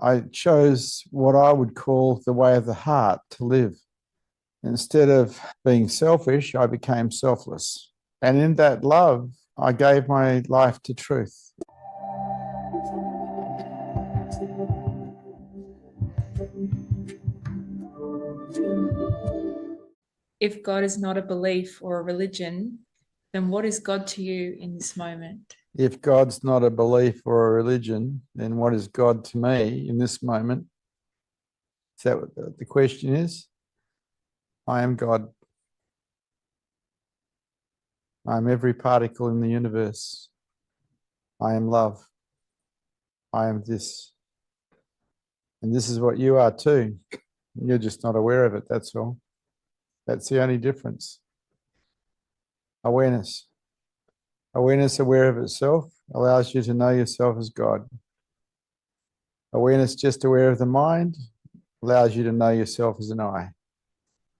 I chose what I would call the way of the heart to live. Instead of being selfish, I became selfless. And in that love, I gave my life to truth. If God is not a belief or a religion, then what is God to you in this moment? If God's not a belief or a religion, then what is God to me in this moment? Is that what the question is? I am God. I am every particle in the universe. I am love. I am this. And this is what you are too. You're just not aware of it, that's all. That's the only difference. Awareness. Awareness aware of itself allows you to know yourself as God. Awareness just aware of the mind allows you to know yourself as an I.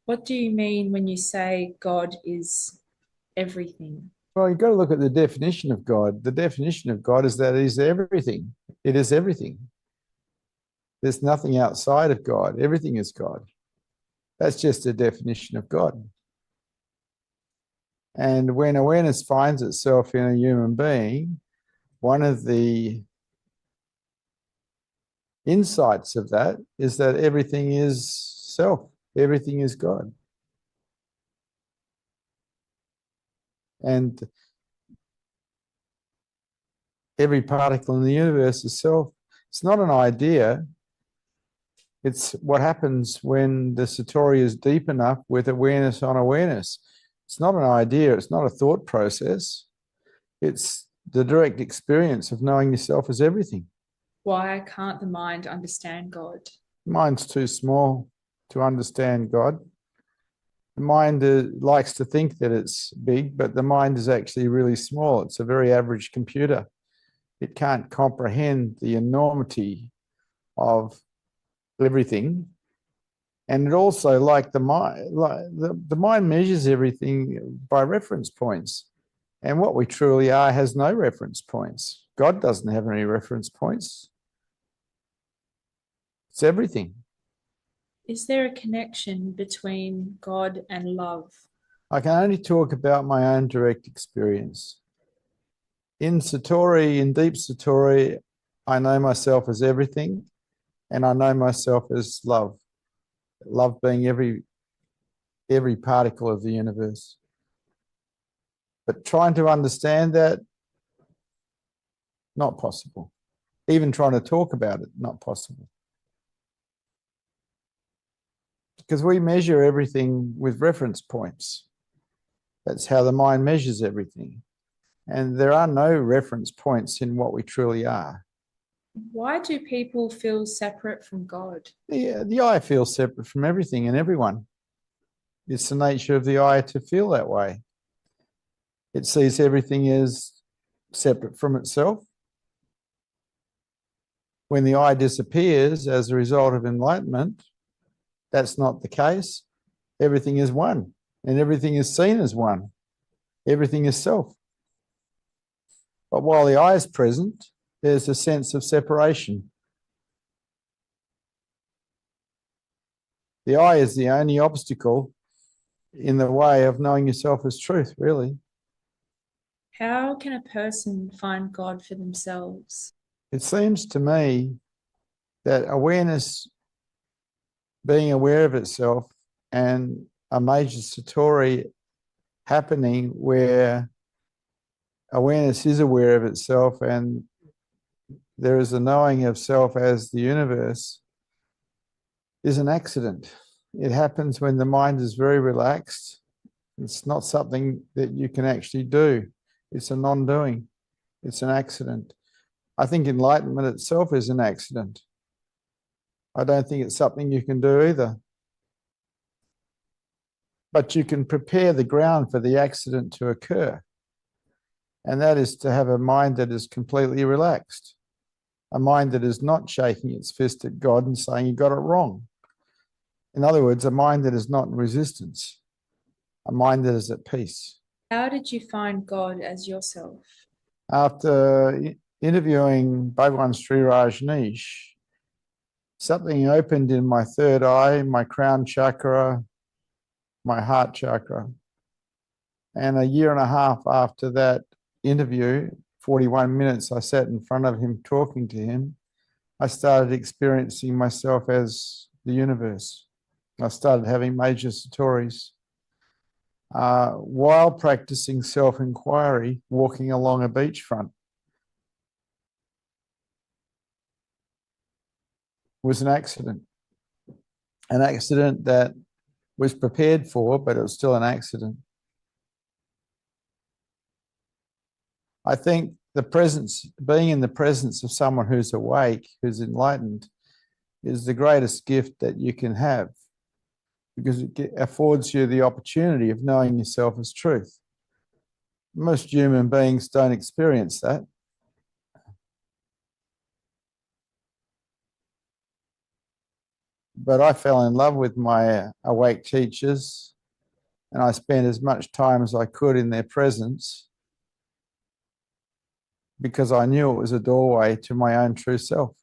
What do you mean when you say God is everything? Well, you've got to look at the definition of God. The definition of God is that He's everything. It is everything. There's nothing outside of God. Everything is God. That's just a definition of God. And when awareness finds itself in a human being, one of the insights of that is that everything is self. Everything is God. And every particle in the universe is self. It's not an idea. It's what happens when the Satori is deep enough with awareness on awareness. It's not an idea. It's not a thought process. It's the direct experience of knowing yourself as everything. Why can't the mind understand God? Mind's too small to understand God. The mind likes to think that it's big, but the mind is actually really small. It's a very average computer. It can't comprehend the enormity of everything. And it also, like the mind measures everything by reference points. And what we truly are has no reference points. God doesn't have any reference points. It's everything. Is there a connection between God and love? I can only talk about my own direct experience. In Satori, in deep Satori, I know myself as everything, and I know myself as love. Love being every particle of the universe. But trying to understand that, not possible. Even trying to talk about it, not possible. Because we measure everything with reference points. That's how the mind measures everything. And there are no reference points in what we truly are. Why do people feel separate from God? The I feels separate from everything and everyone. It's the nature of the I to feel that way. It sees everything as separate from itself. When the I disappears as a result of enlightenment, that's not the case. Everything is one, and everything is seen as one. Everything is self. But while the I is present, there's a sense of separation. The I is the only obstacle in the way of knowing yourself as truth, really. How can a person find God for themselves? It seems to me that awareness, being aware of itself, and a major Satori happening where awareness is aware of itself and there is a knowing of self as the universe, is an accident. It happens when the mind is very relaxed. It's not something that you can actually do. It's a non-doing. It's an accident. I think enlightenment itself is an accident. I don't think it's something you can do either. But you can prepare the ground for the accident to occur. And that is to have a mind that is completely relaxed. A mind that is not shaking its fist at God and saying you got it wrong. In other words, a mind that is not in resistance. A mind that is at peace. How did you find God as yourself? After interviewing Bhagwan Sri Rajneesh, something opened in my third eye, my crown chakra, my heart chakra. And a year and a half after that interview, 41 minutes, I sat in front of him talking to him. I started experiencing myself as the universe. I started having major satoris. While practicing self-inquiry, walking along a beachfront. Was an accident that was prepared for, but it was still an accident. I think being in the presence of someone who's awake, who's enlightened, is the greatest gift that you can have, because it affords you the opportunity of knowing yourself as truth. Most human beings don't experience that. But I fell in love with my awake teachers, and I spent as much time as I could in their presence, because I knew it was a doorway to my own true self.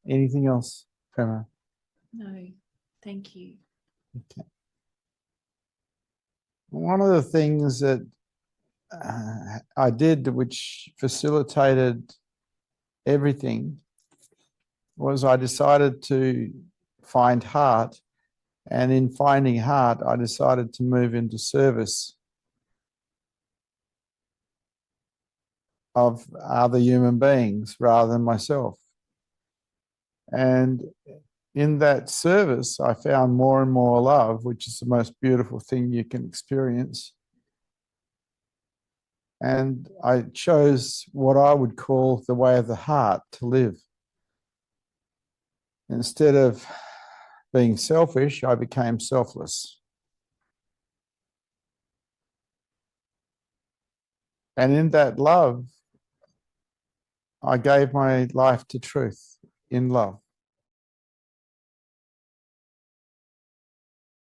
Anything else, Prema? No, thank you. Okay. One of the things that I did, which facilitated everything, was I decided to find heart. And in finding heart, I decided to move into service of other human beings rather than myself. And in that service, I found more and more love, which is the most beautiful thing you can experience. And I chose what I would call the way of the heart to live. Instead of being selfish, I became selfless. And in that love, I gave my life to truth in love.